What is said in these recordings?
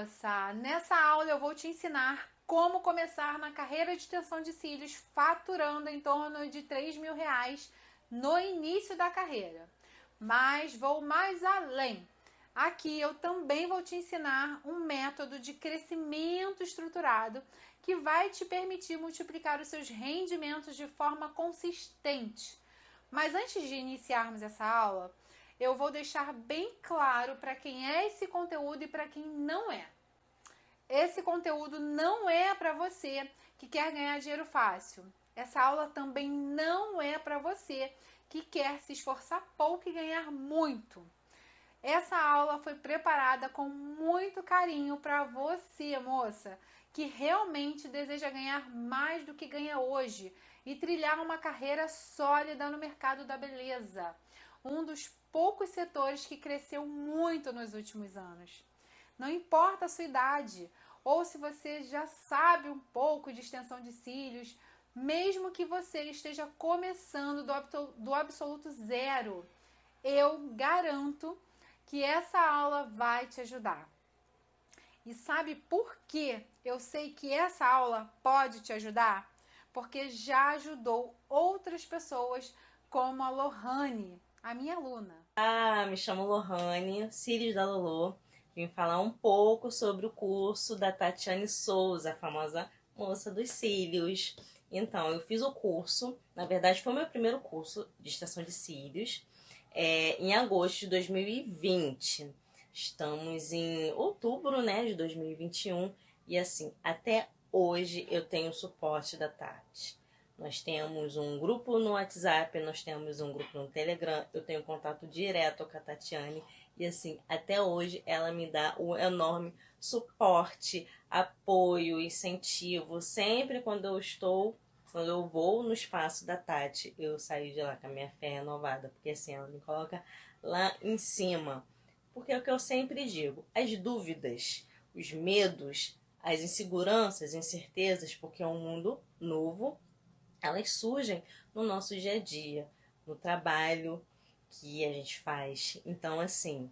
moça! Nessa aula eu vou te ensinar como começar na carreira de extensão de cílios faturando em torno de R$ 3.000 no início da carreira. Mas vou mais além. Aqui eu também vou te ensinar um método de crescimento estruturado que vai te permitir multiplicar os seus rendimentos de forma consistente. Mas antes de iniciarmos essa aula, eu vou deixar bem claro para quem é esse conteúdo e para quem não é. Esse conteúdo não é para você que quer ganhar dinheiro fácil. Essa aula também não é para você que quer se esforçar pouco e ganhar muito. Essa aula foi preparada com muito carinho para você, moça, que realmente deseja ganhar mais do que ganha hoje e trilhar uma carreira sólida no mercado da beleza, um dos poucos setores que cresceu muito nos últimos anos. Não importa a sua idade, ou se você já sabe um pouco de extensão de cílios, mesmo que você esteja começando do absoluto zero, eu garanto que essa aula vai te ajudar. E sabe por que eu sei que essa aula pode te ajudar? Porque já ajudou outras pessoas, como a Lohane, a minha aluna. Me chamo Lohane, Cílios da Lolô. Vim falar um pouco sobre o curso da Tatiane Souza, a famosa moça dos cílios. Então, eu fiz o curso, na verdade foi o meu primeiro curso de extensão de cílios, em agosto de 2020. Estamos em outubro, né, de 2021 e assim, até hoje eu tenho o suporte da Tati. Nós temos um grupo no WhatsApp, nós temos um grupo no Telegram, eu tenho contato direto com a Tatiane e assim, até hoje ela me dá um enorme suporte, apoio, incentivo. Sempre quando eu vou no espaço da Tati, eu saio de lá com a minha fé renovada, porque assim, ela me coloca lá em cima. Porque é o que eu sempre digo, as dúvidas, os medos, as inseguranças, incertezas, porque é um mundo novo, elas surgem no nosso dia a dia, no trabalho que a gente faz. Então, assim,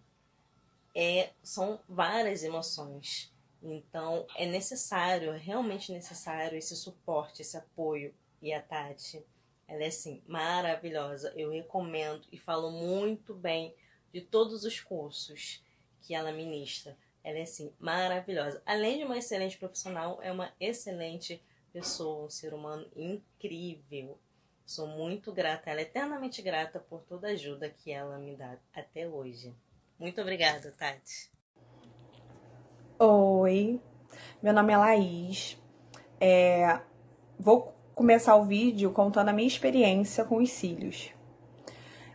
são várias emoções. Então, é necessário, é realmente necessário esse suporte, esse apoio. E a Tati, ela é, assim, maravilhosa. Eu recomendo e falo muito bem de todos os cursos que ela ministra. Ela é, assim, maravilhosa. Além de uma excelente profissional, é uma excelente pessoa, um ser humano incrível. Sou muito grata, ela é eternamente grata por toda a ajuda que ela me dá até hoje. Muito obrigada, Tati. Oi, meu nome é Laís. Vou começar o vídeo contando a minha experiência com os cílios.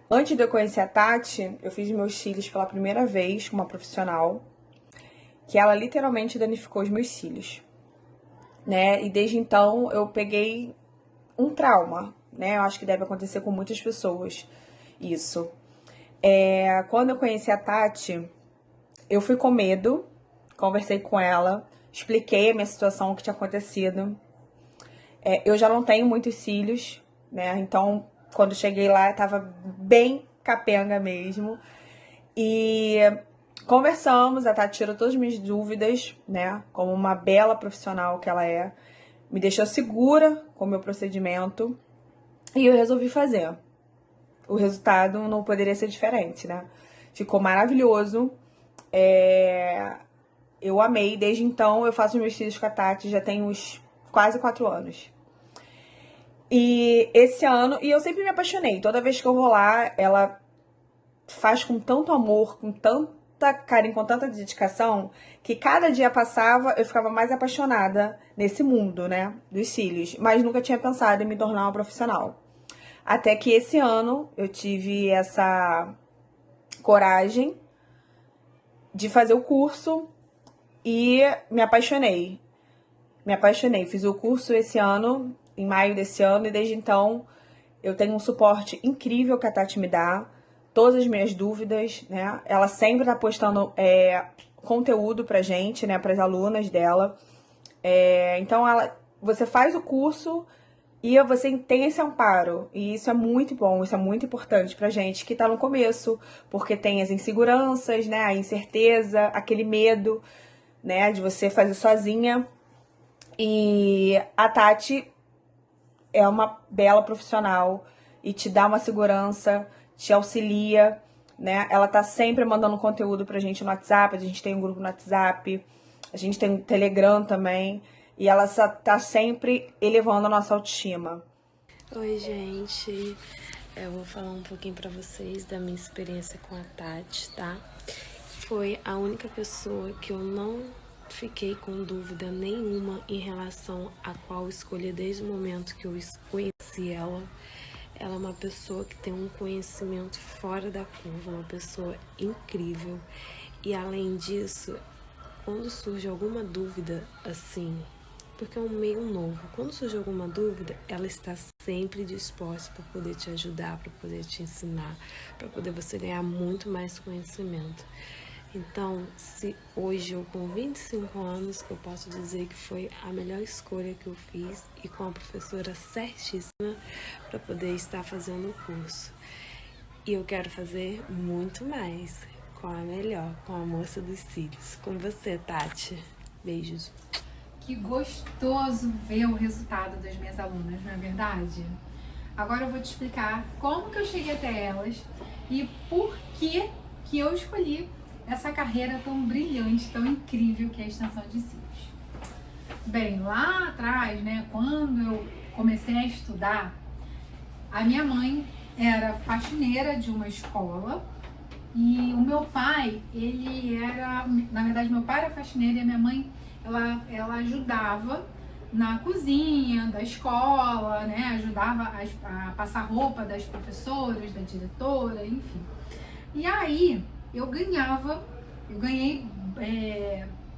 Antes de eu conhecer a Tati, eu fiz meus cílios pela primeira vez com uma profissional, que ela literalmente danificou os meus cílios, né? E desde então eu peguei um trauma, né? Eu acho que deve acontecer com muitas pessoas isso. Quando eu conheci a Tati, eu fui com medo, conversei com ela, expliquei a minha situação, o que tinha acontecido. Eu já não tenho muitos cílios, né? Então, quando cheguei lá, eu tava bem capenga mesmo. E conversamos, a Tati tirou todas as minhas dúvidas, né? Como uma bela profissional que ela é. Me deixou segura com o meu procedimento. E eu resolvi fazer. O resultado não poderia ser diferente, né? Ficou maravilhoso. Eu amei. Desde então, eu faço os meus cílios com a Tati já tem uns quase 4 anos. E esse ano, e eu sempre me apaixonei. Toda vez que eu vou lá, ela faz com tanto amor, com tanta carinho, com tanta dedicação, que cada dia passava, eu ficava mais apaixonada nesse mundo, né, dos cílios. Mas nunca tinha pensado em me tornar uma profissional. Até que esse ano eu tive essa coragem de fazer o curso e me apaixonei. Fiz o curso esse ano, em maio desse ano, e desde então eu tenho um suporte incrível que a Tati me dá, todas as minhas dúvidas, né? Ela sempre tá postando conteúdo pra gente, né? Pras alunas dela. Então você faz o curso e você tem esse amparo. E isso é muito bom, isso é muito importante pra gente que tá no começo, porque tem as inseguranças, né? A incerteza, aquele medo. né, de você fazer sozinha. E a Tati é uma bela profissional e te dá uma segurança, te auxilia, né? Ela tá sempre mandando conteúdo pra gente no WhatsApp, a gente tem um grupo no WhatsApp, a gente tem um Telegram também, e ela tá sempre elevando a nossa autoestima. Oi, gente. Eu vou falar um pouquinho pra vocês da minha experiência com a Tati, tá? Foi a única pessoa que eu não fiquei com dúvida nenhuma em relação a qual escolher desde o momento que eu conheci ela. Ela é uma pessoa que tem um conhecimento fora da curva, uma pessoa incrível. E além disso, quando surge alguma dúvida, assim, porque é um meio novo, quando surge alguma dúvida, ela está sempre disposta para poder te ajudar, para poder te ensinar, para poder você ganhar muito mais conhecimento. Então, se hoje eu com 25 anos, eu posso dizer que foi a melhor escolha que eu fiz e com a professora certíssima para poder estar fazendo o curso. E eu quero fazer muito mais com a melhor, com a moça dos cílios. Com você, Tati. Beijos. Que gostoso ver o resultado das minhas alunas, não é verdade? Agora eu vou te explicar como que eu cheguei até elas e por que eu escolhi essa carreira tão brilhante, tão incrível que é a extensão de cílios. Bem, lá atrás, né, quando eu comecei a estudar, a minha mãe era faxineira de uma escola e o meu pai, ele era, na verdade, meu pai era faxineiro e a minha mãe, ela ajudava na cozinha da escola, né, ajudava a passar roupa das professoras, da diretora, enfim. E aí eu ganhei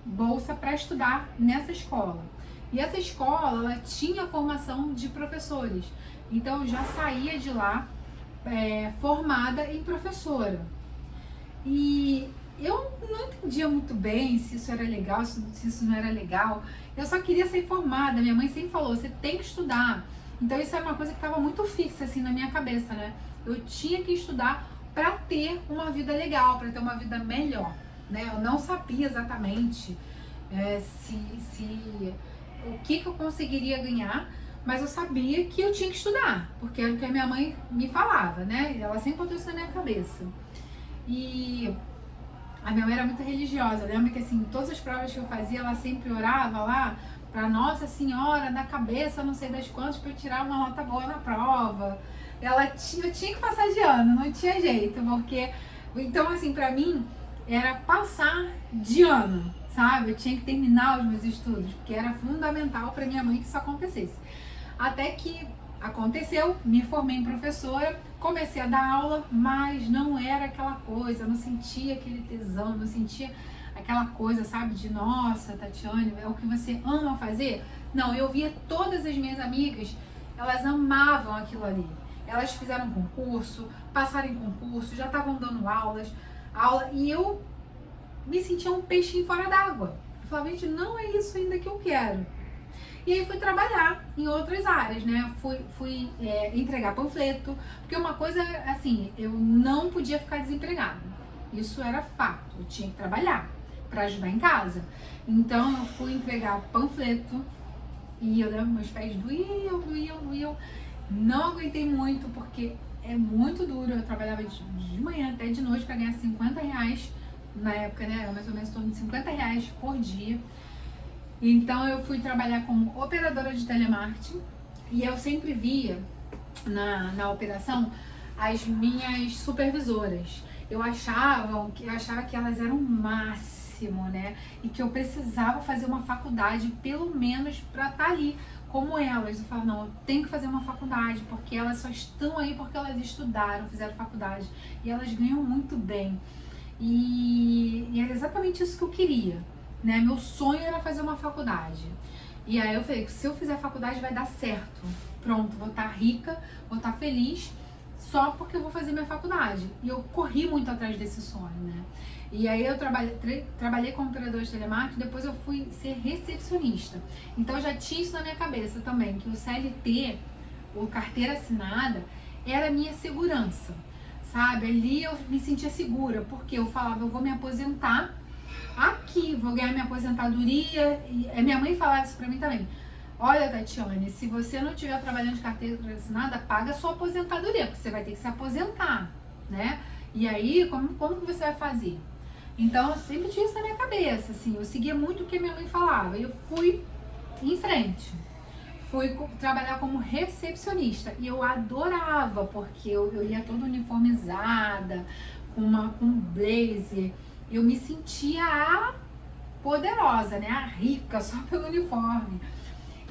bolsa para estudar nessa escola. E essa escola, ela tinha formação de professores. Então eu já saía de lá formada em professora. E eu não entendia muito bem se isso era legal, se isso não era legal. Eu só queria ser formada. Minha mãe sempre falou, você tem que estudar. Então isso era uma coisa que estava muito fixa assim na minha cabeça, né? Eu tinha que estudar para ter uma vida legal, para ter uma vida melhor, né? Eu não sabia exatamente o que eu conseguiria ganhar, mas eu sabia que eu tinha que estudar, porque era o que a minha mãe me falava, né? Ela sempre botou isso na minha cabeça. E a minha mãe era muito religiosa. Eu lembro que assim, todas as provas que eu fazia, ela sempre orava lá para Nossa Senhora da cabeça, não sei das quantas, para eu tirar uma nota boa na prova. Eu tinha que passar de ano, não tinha jeito, porque então assim, pra mim era passar de ano, sabe? Eu tinha que terminar os meus estudos, porque era fundamental pra minha mãe que isso acontecesse. Até que aconteceu, me formei em professora, comecei a dar aula, mas não era aquela coisa, eu não sentia aquele tesão, não sentia aquela coisa, sabe, de nossa, Tatiane, é o que você ama fazer? Não, eu via todas as minhas amigas, elas amavam aquilo ali. Elas fizeram concurso, passaram em concurso, já estavam dando aula, e eu me sentia um peixinho fora d'água. Eu falava, gente, não é isso ainda que eu quero. E aí fui trabalhar em outras áreas, né? Fui entregar panfleto, porque uma coisa, assim, eu não podia ficar desempregada. Isso era fato, eu tinha que trabalhar para ajudar em casa. Então eu fui entregar panfleto e eu lembro, meus pés doíam. Não aguentei muito, porque é muito duro. Eu trabalhava de manhã até de noite para ganhar 50 reais. Na época, né? Era mais ou menos em torno de 50 reais por dia. Então eu fui trabalhar como operadora de telemarketing. E eu sempre via na operação as minhas supervisoras. Eu achava que elas eram o máximo, né? E que eu precisava fazer uma faculdade, pelo menos, para estar ali como elas. Eu falava, não, eu tenho que fazer uma faculdade, porque elas só estão aí porque elas estudaram, fizeram faculdade. E elas ganham muito bem. E era exatamente isso que eu queria, né? Meu sonho era fazer uma faculdade. E aí eu falei, se eu fizer faculdade vai dar certo. Pronto, vou estar rica, vou estar feliz, só porque eu vou fazer minha faculdade. E eu corri muito atrás desse sonho, né? E aí eu trabalhei como operadora de telemarketing, depois eu fui ser recepcionista. Então eu já tinha isso na minha cabeça também, que o CLT, ou carteira assinada, era a minha segurança, sabe? Ali eu me sentia segura, porque eu falava, eu vou me aposentar aqui, vou ganhar minha aposentadoria. E a minha mãe falava isso pra mim também. Olha, Tatiane, se você não estiver trabalhando de carteira assinada, paga a sua aposentadoria, porque você vai ter que se aposentar, né? E aí, como que você vai fazer? Então, eu sempre tinha isso na minha cabeça, assim, eu seguia muito o que a minha mãe falava. E eu fui em frente. Fui trabalhar como recepcionista. E eu adorava, porque eu ia toda uniformizada, com blazer. Eu me sentia a poderosa, né? A rica, só pelo uniforme.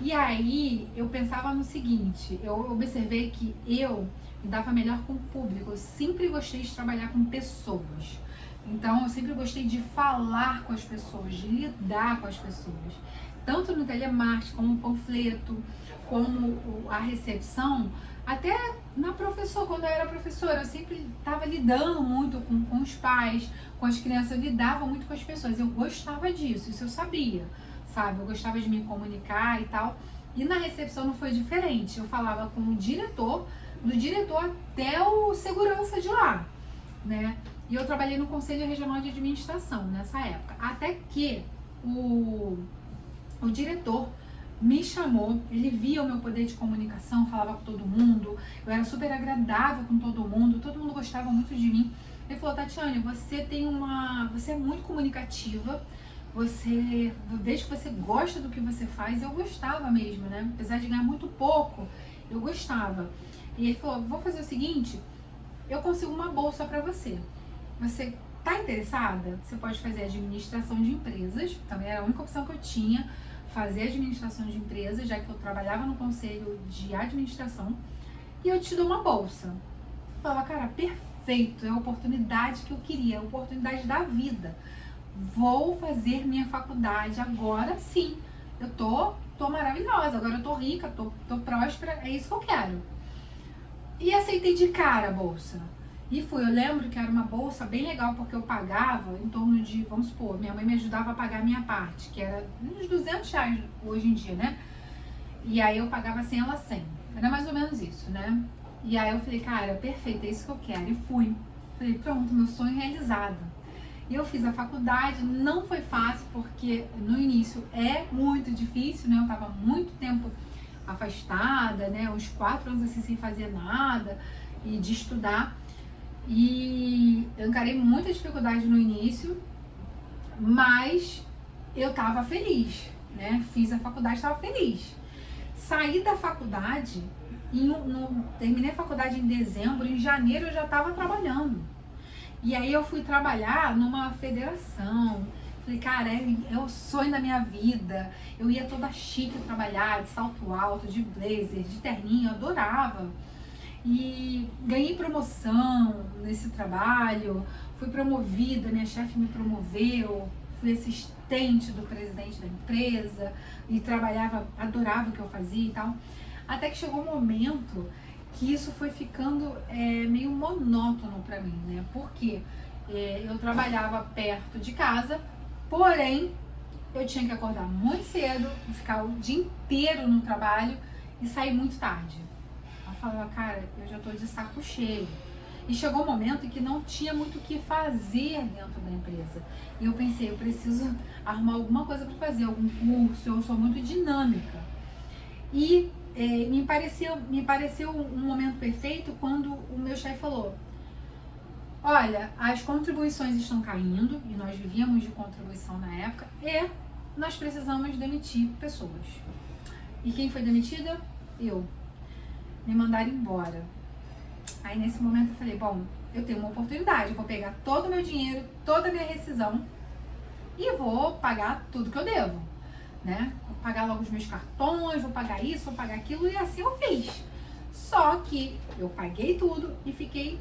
E aí, eu pensava no seguinte, eu observei que eu me dava melhor com o público. Eu sempre gostei de trabalhar com pessoas. Então, eu sempre gostei de falar com as pessoas, de lidar com as pessoas. Tanto no telemarketing, como no panfleto, como a recepção, até na professora, quando eu era professora, eu sempre estava lidando muito com os pais, com as crianças, eu lidava muito com as pessoas. Eu gostava disso, isso eu sabia, sabe? Eu gostava de me comunicar e tal. E na recepção não foi diferente. Eu falava com o diretor, do diretor até o segurança de lá, né? E eu trabalhei no Conselho Regional de Administração nessa época. Até que o diretor me chamou, ele via o meu poder de comunicação, falava com todo mundo, eu era super agradável com todo mundo gostava muito de mim. Ele falou, Tatiane, você é muito comunicativa, vejo que você gosta do que você faz. Eu gostava mesmo, né? Apesar de ganhar muito pouco, eu gostava. E ele falou, vou fazer o seguinte, eu consigo uma bolsa pra você. Você tá interessada? Você pode fazer administração de empresas, também era a única opção que eu tinha, fazer administração de empresas, já que eu trabalhava no conselho de administração, e eu te dou uma bolsa. Eu falava, cara, perfeito, é a oportunidade que eu queria, é a oportunidade da vida. Vou fazer minha faculdade agora sim. Eu tô maravilhosa, agora eu tô rica, tô próspera, é isso que eu quero. E aceitei de cara a bolsa. E fui, eu lembro que era uma bolsa bem legal, porque eu pagava em torno de, vamos supor, minha mãe me ajudava a pagar a minha parte, que era uns R$200 hoje em dia, né? E aí eu pagava 100, ela 100. Era mais ou menos isso, né? E aí eu falei, cara, perfeito, é isso que eu quero. E fui. Falei, pronto, meu sonho realizado. E eu fiz a faculdade, não foi fácil, porque no início é muito difícil, né? Eu tava muito tempo afastada, né? Uns 4 anos assim sem fazer nada e de estudar. E eu encarei muita dificuldade no início, mas eu tava feliz, né? Fiz a faculdade, tava feliz. Saí da faculdade, terminei a faculdade em dezembro, em janeiro eu já tava trabalhando. E aí eu fui trabalhar numa federação. Falei, cara, é o sonho da minha vida. Eu ia toda chique trabalhar, de salto alto, de blazer, de terninho, eu adorava. E ganhei promoção nesse trabalho, fui promovida, minha chefe me promoveu, fui assistente do presidente da empresa e trabalhava, adorava o que eu fazia e tal. Até que chegou um momento que isso foi ficando meio monótono pra mim, né? Porque eu trabalhava perto de casa, porém eu tinha que acordar muito cedo, ficar o dia inteiro no trabalho e sair muito tarde. Eu falava, cara, eu já tô de saco cheio. E chegou um momento em que não tinha muito o que fazer dentro da empresa. E eu pensei, eu preciso arrumar alguma coisa para fazer, algum curso, eu sou muito dinâmica. E me pareceu um momento perfeito quando o meu chefe falou, olha, as contribuições estão caindo, e nós vivíamos de contribuição na época, e nós precisamos demitir pessoas. E quem foi demitida? Eu. Me mandaram embora. Aí nesse momento eu falei, bom, eu tenho uma oportunidade, eu vou pegar todo o meu dinheiro, toda a minha rescisão e vou pagar tudo que eu devo, né? Vou pagar logo os meus cartões, vou pagar isso, vou pagar aquilo, e assim eu fiz. Só que eu paguei tudo e fiquei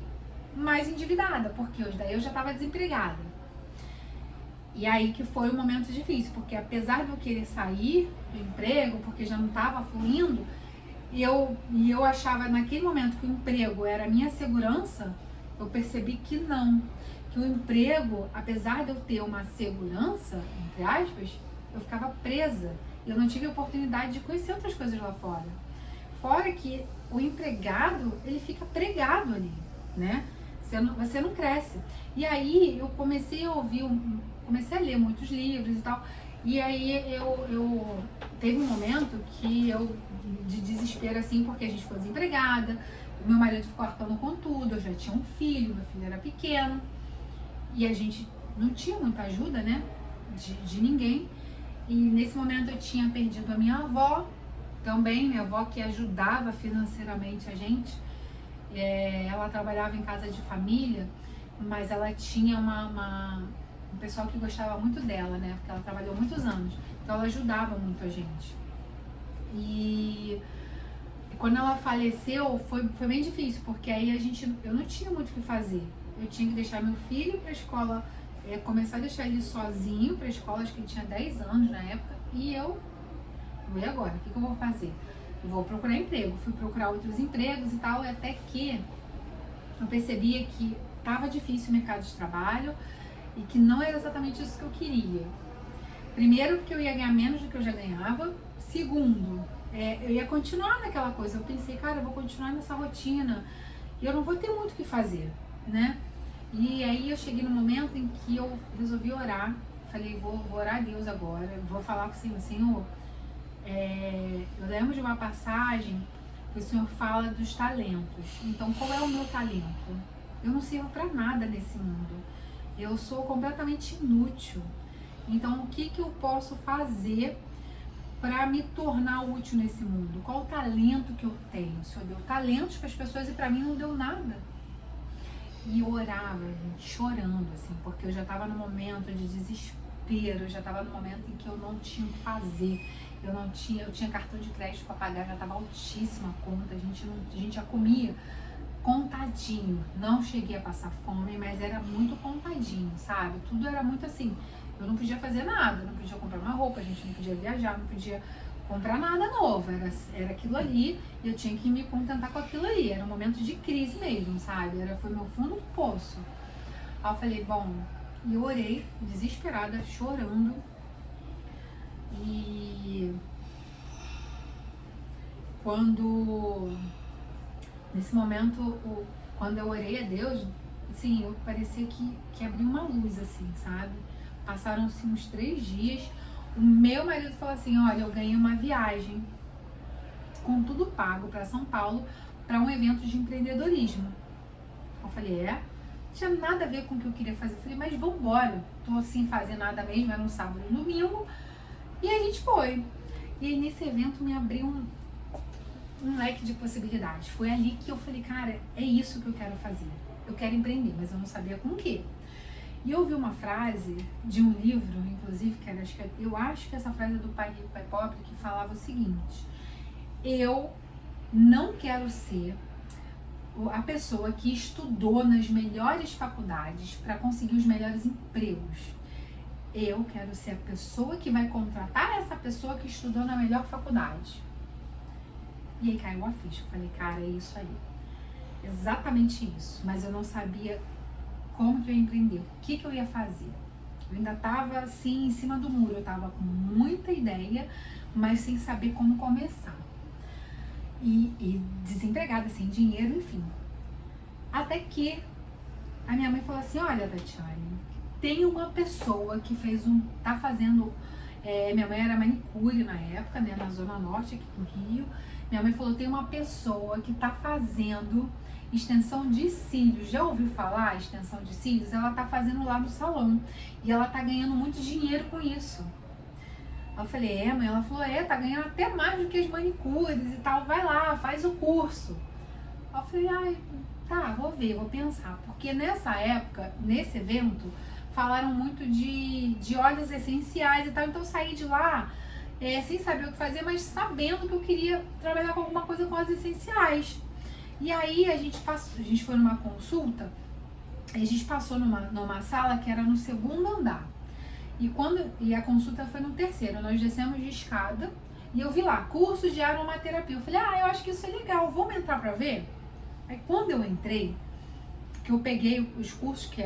mais endividada, porque daí eu já estava desempregada. E aí que foi um momento difícil, porque apesar de eu querer sair do emprego, porque já não estava fluindo, e eu achava naquele momento que o emprego era a minha segurança, eu percebi que não. Que o emprego, apesar de eu ter uma segurança, entre aspas, eu ficava presa. Eu não tive a oportunidade de conhecer outras coisas lá fora. Fora que o empregado, ele fica pregado ali, né? Você não cresce. E aí eu comecei a ouvir comecei a ler muitos livros e tal. E aí eu teve um momento que eu, de desespero assim, porque a gente ficou desempregada, meu marido ficou arcando com tudo, eu já tinha um filho, meu filho era pequeno, e a gente não tinha muita ajuda, né, de ninguém. E nesse momento eu tinha perdido a minha avó também, minha avó que ajudava financeiramente a gente. Ela trabalhava em casa de família, mas ela tinha um pessoal que gostava muito dela, né? Porque ela trabalhou muitos anos, então ela ajudava muito a gente. E quando ela faleceu, foi bem difícil, porque aí eu não tinha muito o que fazer. Eu tinha que deixar meu filho para a escola, começar a deixar ele sozinho para a escola, acho que ele tinha 10 anos na época, e e agora? O que eu vou fazer? Eu vou procurar emprego. Fui procurar outros empregos e tal, até que eu percebia que estava difícil o mercado de trabalho e que não era exatamente isso que eu queria. Primeiro, porque eu ia ganhar menos do que eu já ganhava. Segundo, eu ia continuar naquela coisa. Eu pensei, cara, eu vou continuar nessa rotina e eu não vou ter muito o que fazer, né? E aí eu cheguei no momento em que eu resolvi orar. Falei, vou orar a Deus agora. Vou falar com o Senhor, Senhor, eu lembro de uma passagem que o Senhor fala dos talentos. Então, qual é o meu talento? Eu não sirvo para nada nesse mundo. Eu sou completamente inútil. Então, o que eu posso fazer para me tornar útil nesse mundo? Qual o talento que eu tenho? O Senhor deu talentos para as pessoas e para mim não deu nada. E eu orava, gente, chorando, assim, porque eu já estava num momento de desespero, eu já estava num momento em que eu não tinha o que fazer. Eu tinha cartão de crédito para pagar, já estava altíssima a conta, a gente já comia contadinho. Não cheguei a passar fome, mas era muito contadinho, sabe? Tudo era muito assim. Eu não podia fazer nada, não podia comprar uma roupa, a gente não podia viajar, não podia comprar nada novo. Era aquilo ali e eu tinha que me contentar com aquilo ali. Era um momento de crise mesmo, sabe? Foi meu fundo do poço. Aí eu falei, bom, e eu orei, desesperada, chorando. E nesse momento, quando eu orei a Deus, assim, eu parecia que abriu uma luz, assim, sabe? Passaram-se uns 3 dias, o meu marido falou assim, olha, eu ganhei uma viagem com tudo pago para São Paulo, para um evento de empreendedorismo. Eu falei, não tinha nada a ver com o que eu queria fazer. Eu falei, mas vambora, tô sem fazer nada mesmo, era um sábado e um domingo. E a gente foi. E aí nesse evento me abriu um leque de possibilidades. Foi ali que eu falei, cara, é isso que eu quero fazer. Eu quero empreender, mas eu não sabia com o quê. E eu ouvi uma frase de um livro, inclusive, eu acho que essa frase é do Pai Rico, Pai Pobre, que falava o seguinte: eu não quero ser a pessoa que estudou nas melhores faculdades para conseguir os melhores empregos. Eu quero ser a pessoa que vai contratar essa pessoa que estudou na melhor faculdade. E aí caiu a ficha. Eu falei, cara, é isso aí. Exatamente isso. Mas eu não sabia como que eu ia empreender, o que eu ia fazer. Eu ainda estava assim, em cima do muro. Eu estava com muita ideia, mas sem saber como começar. E desempregada, sem dinheiro, enfim. Até que a minha mãe falou assim, olha, Tatiane, tem uma pessoa que tá fazendo, minha mãe era manicure na época, né, na Zona Norte aqui do Rio. Minha mãe falou, tem uma pessoa que tá fazendo extensão de cílios. Já ouviu falar extensão de cílios? Ela tá fazendo lá no salão e ela tá ganhando muito dinheiro com isso. Eu falei, mãe? Ela falou, tá ganhando até mais do que as manicures e tal, vai lá, faz o curso. Eu falei, tá, vou ver, vou pensar. Porque nessa época, nesse evento, falaram muito de óleos essenciais e tal, então eu saí de lá sem saber o que fazer, mas sabendo que eu queria trabalhar com alguma coisa com óleos essenciais. E aí a gente foi numa consulta, a gente passou numa sala que era no 2º andar. E a consulta foi no 3º, nós descemos de escada e eu vi lá, curso de aromaterapia. Eu falei, eu acho que isso é legal, vamos entrar pra ver? Aí quando eu entrei, que eu peguei os cursos que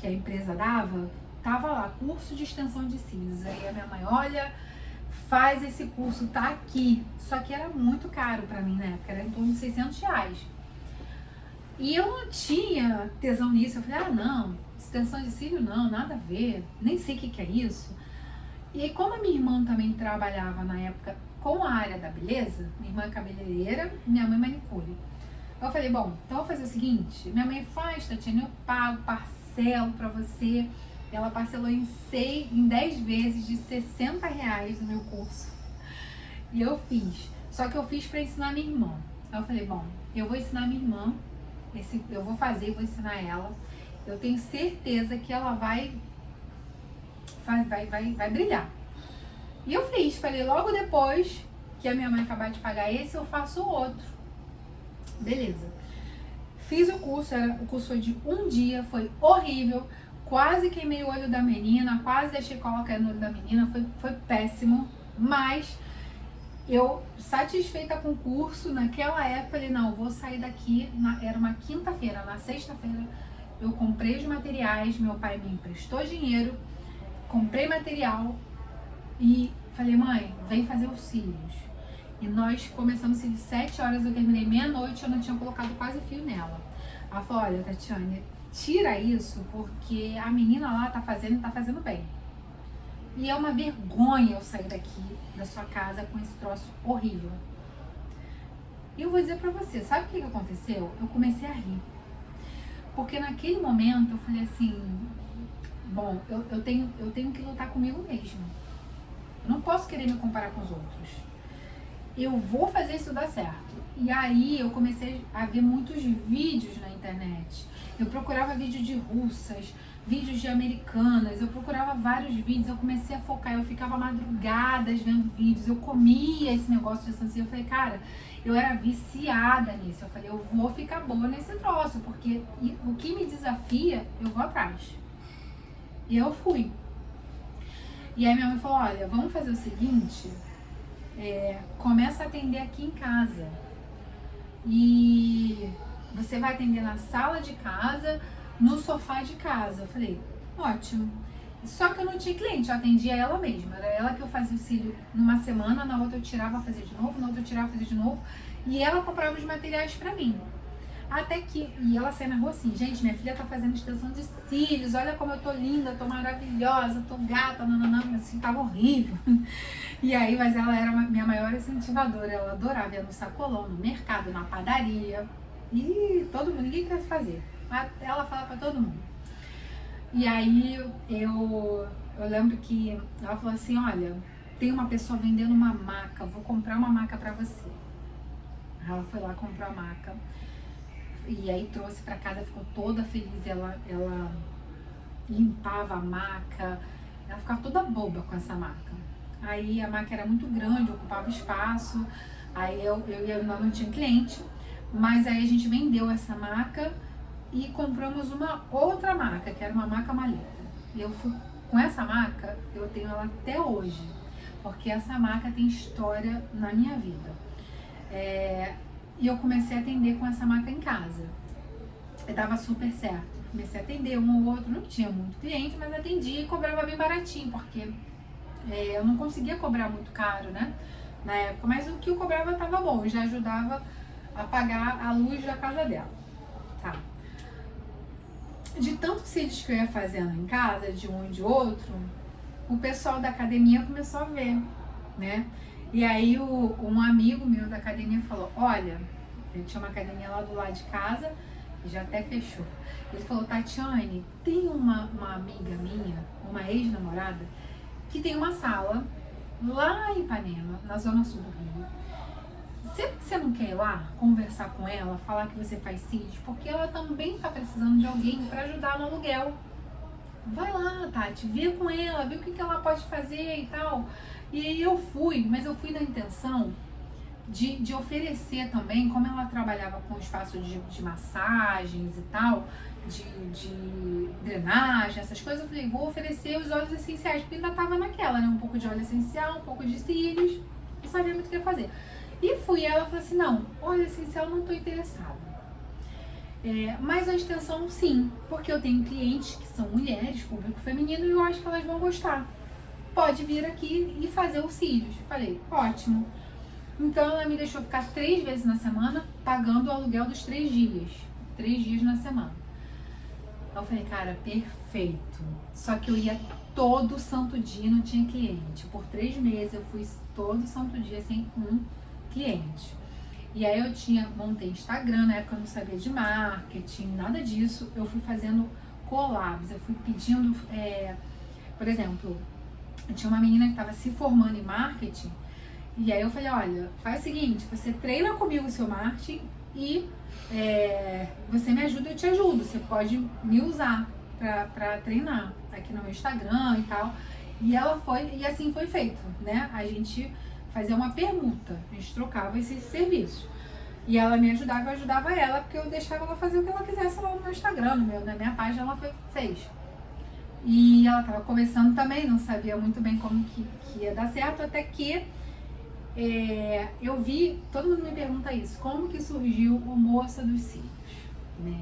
a empresa dava, tava lá, curso de extensão de cílios. Aí a minha mãe, olha, faz esse curso, tá aqui. Só que era muito caro pra mim, né? Porque era em torno de R$600. E eu não tinha tesão nisso. Eu falei, não, extensão de cílio não, nada a ver. Nem sei o que é isso. E como a minha irmã também trabalhava na época com a área da beleza, minha irmã é cabeleireira, minha mãe manicure. Eu falei, bom, então eu vou fazer o seguinte, minha mãe faz, Tatiana, eu pago, parcelo pra você. Ela parcelou em 10 vezes de R$60 no meu curso. E eu fiz. Só que eu fiz pra ensinar minha irmã. Aí eu falei, bom, eu vou ensinar minha irmã, eu vou fazer, vou ensinar ela. Eu tenho certeza que ela vai brilhar. E eu fiz, falei, logo depois que a minha mãe acabar de pagar esse, eu faço o outro. Beleza. Fiz o curso foi de um dia, foi horrível. Quase queimei o olho da menina, quase deixei cola cair no olho da menina, foi péssimo. Mas eu, satisfeita com o curso, naquela época, falei, não, vou sair daqui, era uma quinta-feira, na sexta-feira, eu comprei os materiais, meu pai me emprestou dinheiro, comprei material e falei, mãe, vem fazer os cílios. E nós começamos de 7 horas, eu terminei meia-noite, eu não tinha colocado quase fio nela. Ela falou, olha, Tatiane, tira isso, porque a menina lá tá fazendo bem. E é uma vergonha eu sair daqui, da sua casa, com esse troço horrível. E eu vou dizer pra você, sabe o que aconteceu? Eu comecei a rir. Porque naquele momento eu falei assim, bom, eu tenho que lutar comigo mesma. Eu não posso querer me comparar com os outros. Eu vou fazer isso dar certo. E aí eu comecei a ver muitos vídeos na internet. Eu procurava vídeo de russas, vídeos de americanas, eu procurava vários vídeos, eu comecei a focar, eu ficava madrugadas vendo vídeos, eu comia esse negócio de estancia. Eu falei, cara, eu era viciada nisso. Eu falei, eu vou ficar boa nesse troço, porque o que me desafia, eu vou atrás. E eu fui. E aí minha mãe falou, olha, vamos fazer o seguinte, começa a atender aqui em casa. E você vai atender na sala de casa, no sofá de casa. Eu falei, ótimo. Só que eu não tinha cliente, eu atendia ela mesma. Era ela que eu fazia o cílio numa semana, na outra eu tirava, fazia de novo, na outra eu tirava, fazia de novo. E ela comprava os materiais pra mim. Até que, e ela saiu na rua assim, gente, minha filha tá fazendo extensão de cílios, olha como eu tô linda, tô maravilhosa, tô gata, nananã, assim, tava horrível. E aí, mas ela era minha maior incentivadora, ela adorava ir no sacolão, no mercado, na padaria, e todo mundo, ninguém queria fazer, mas ela fala pra todo mundo. E aí, eu lembro que ela falou assim, olha, tem uma pessoa vendendo uma maca, vou comprar uma maca pra você. Ela foi lá, comprou a maca. E aí trouxe pra casa, ficou toda feliz, ela limpava a maca, ela ficava toda boba com essa maca. Aí a maca era muito grande, ocupava espaço, aí eu não tinha cliente, mas aí a gente vendeu essa maca e compramos uma outra maca, que era uma maca maleta. E eu fui com essa maca, eu tenho ela até hoje, porque essa maca tem história na minha vida. E eu comecei a atender com essa maca em casa. E dava super certo. Comecei a atender um ou outro, não tinha muito cliente, mas atendia e cobrava bem baratinho, porque eu não conseguia cobrar muito caro, né? Na época, mas o que eu cobrava estava bom, já ajudava a pagar a luz da casa dela. Tá. De tanto cílios que eu ia fazendo em casa, de um e de outro, o pessoal da academia começou a ver, né? E aí um amigo meu da academia falou, olha, ele tinha uma academia lá do lado de casa, e já até fechou. Ele falou, Tatiane, tem uma amiga minha, uma ex-namorada, que tem uma sala lá em Ipanema, na zona sul do Rio. Você não quer ir lá conversar com ela, falar que você faz cílios? Porque ela também tá precisando de alguém para ajudar no aluguel. Vai lá, Tati, vê com ela, vê o que ela pode fazer e tal. E aí eu fui, mas eu fui na intenção de oferecer também, como ela trabalhava com espaço de massagens e tal, de drenagem, essas coisas, eu falei, vou oferecer os óleos essenciais, porque ainda tava naquela, né? Um pouco de óleo essencial, um pouco de cílios, não sabia muito o que fazer. E fui, ela falou assim, não, óleo essencial não tô interessada. Mas a extensão sim, porque eu tenho clientes que são mulheres, público feminino, e eu acho que elas vão gostar. Pode vir aqui e fazer os cílios. Falei, ótimo. Então ela me deixou ficar 3 vezes na semana, pagando o aluguel dos 3 dias. 3 dias na semana. Eu falei, cara, perfeito. Só que eu ia todo santo dia e não tinha cliente. Por 3 meses eu fui todo santo dia sem um cliente. E aí eu montei Instagram, na época eu não sabia de marketing, nada disso. Eu fui fazendo collabs, eu fui pedindo, por exemplo, tinha uma menina que estava se formando em marketing. E aí eu falei, olha, faz o seguinte, você treina comigo o seu marketing e você me ajuda, eu te ajudo. Você pode me usar pra treinar aqui no meu Instagram e tal. E assim foi feito, né? A gente fazia uma permuta, a gente trocava esses serviços. E ela me ajudava, eu ajudava ela, porque eu deixava ela fazer o que ela quisesse lá no meu Instagram, na minha página ela fez. E ela tava começando também, não sabia muito bem como que ia dar certo, até que eu vi, todo mundo me pergunta isso, como que surgiu o Moça dos Cílios, né?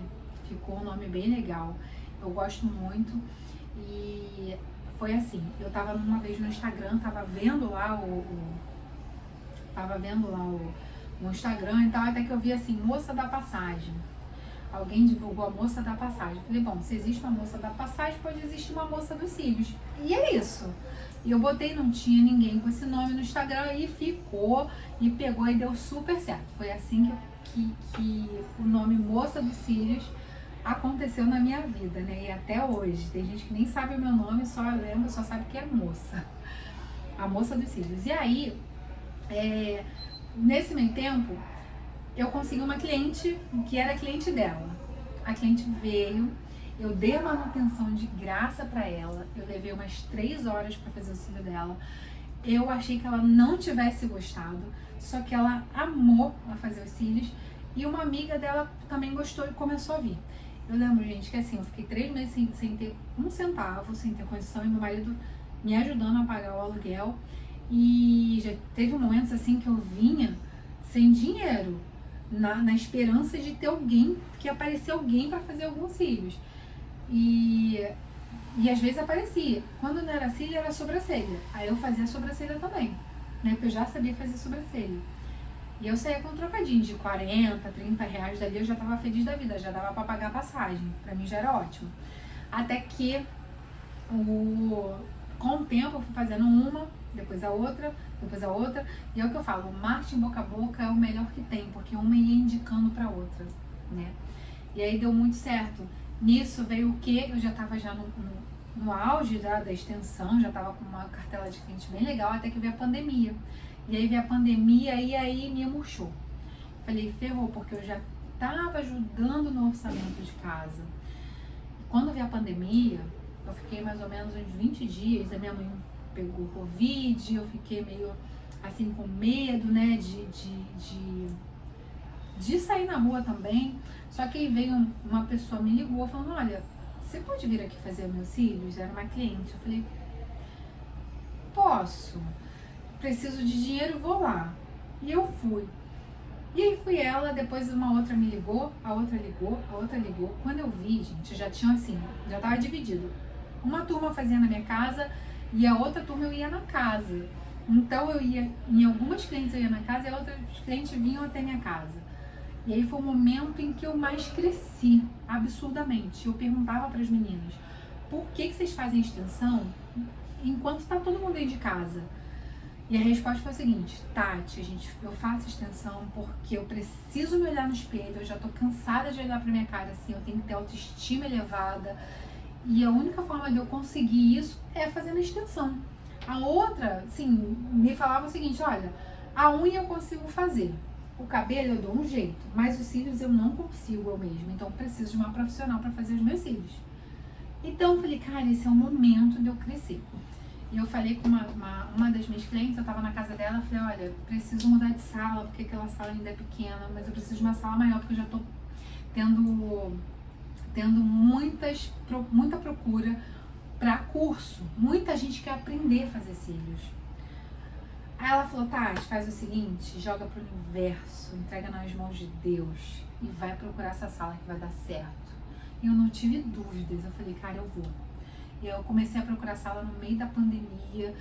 Ficou um nome bem legal, eu gosto muito. E foi assim, eu tava uma vez no Instagram, tava vendo lá o Instagram e tal, até que eu vi assim, Moça da Passagem. Alguém divulgou a Moça da Passagem. Falei, bom, se existe uma Moça da Passagem, pode existir uma Moça dos Cílios. E é isso. E eu botei, não tinha ninguém com esse nome no Instagram e ficou, e pegou e deu super certo. Foi assim que o nome Moça dos Cílios aconteceu na minha vida, né? E até hoje. Tem gente que nem sabe o meu nome, só lembra, só sabe que é Moça. A Moça dos Cílios. E aí, nesse meio tempo, eu consegui uma cliente que era cliente dela. A cliente veio, eu dei a manutenção de graça pra ela, eu levei umas 3 horas pra fazer o cílio dela. Eu achei que ela não tivesse gostado, só que ela amou a fazer os cílios e uma amiga dela também gostou e começou a vir. Eu lembro, gente, que assim, eu fiquei 3 meses sem ter um centavo, sem ter condição, e meu marido me ajudando a pagar o aluguel. E já teve momentos assim que eu vinha sem dinheiro, na esperança de ter alguém, que aparecer alguém para fazer alguns cílios. E às vezes aparecia. Quando não era cílio, era sobrancelha. Aí eu fazia sobrancelha também, né? Porque eu já sabia fazer sobrancelha. E eu saía com um trocadinho de 40, 30 reais dali, eu já tava feliz da vida, já dava para pagar a passagem. Pra mim já era ótimo. Até que com o tempo eu fui fazendo uma, depois a outra, e é o que eu falo, o marketing boca a boca é o melhor que tem, porque uma ia indicando pra outra, né? E aí deu muito certo. Nisso veio o quê? Eu já tava já no auge da extensão, já tava com uma cartela de cliente bem legal, até que veio a pandemia. E aí veio a pandemia e aí me murchou. Falei, ferrou, porque eu já tava ajudando no orçamento de casa. E quando veio a pandemia, eu fiquei mais ou menos uns 20 dias, a minha mãe pegou Covid, eu fiquei meio assim com medo, né, de sair na rua também. Só que aí veio uma pessoa, me ligou falando, olha, você pode vir aqui fazer meus cílios? Era uma cliente. Eu falei, posso, preciso de dinheiro, vou lá. E eu fui. E aí fui ela, depois uma outra me ligou, a outra ligou. Quando eu vi, gente, já tinha assim, já tava dividido. Uma turma fazia na minha casa e a outra turma eu ia na casa. Então eu ia, em algumas clientes eu ia na casa e outras clientes vinham até minha casa. E aí foi o momento em que eu mais cresci, absurdamente. Eu perguntava para as meninas, por que vocês fazem extensão enquanto tá todo mundo dentro de casa? E a resposta foi a seguinte, Tati, eu faço extensão porque eu preciso me olhar no espelho, eu já tô cansada de olhar pra minha cara assim, eu tenho que ter autoestima elevada. E a única forma de eu conseguir isso é fazendo extensão. A outra, assim, me falava o seguinte, olha, a unha eu consigo fazer, o cabelo eu dou um jeito, mas os cílios eu não consigo eu mesma, então eu preciso de uma profissional para fazer os meus cílios. Então eu falei, cara, esse é o momento de eu crescer. E eu falei com uma das minhas clientes, eu tava na casa dela, eu falei, olha, preciso mudar de sala, porque aquela sala ainda é pequena, mas eu preciso de uma sala maior, porque eu já tô tendo muita procura para curso. Muita gente quer aprender a fazer cílios. Aí ela falou, Tati, faz o seguinte, joga pro universo, entrega nas mãos de Deus e vai procurar essa sala que vai dar certo. E eu não tive dúvidas, eu falei, cara, eu vou. E eu comecei a procurar sala no meio da pandemia,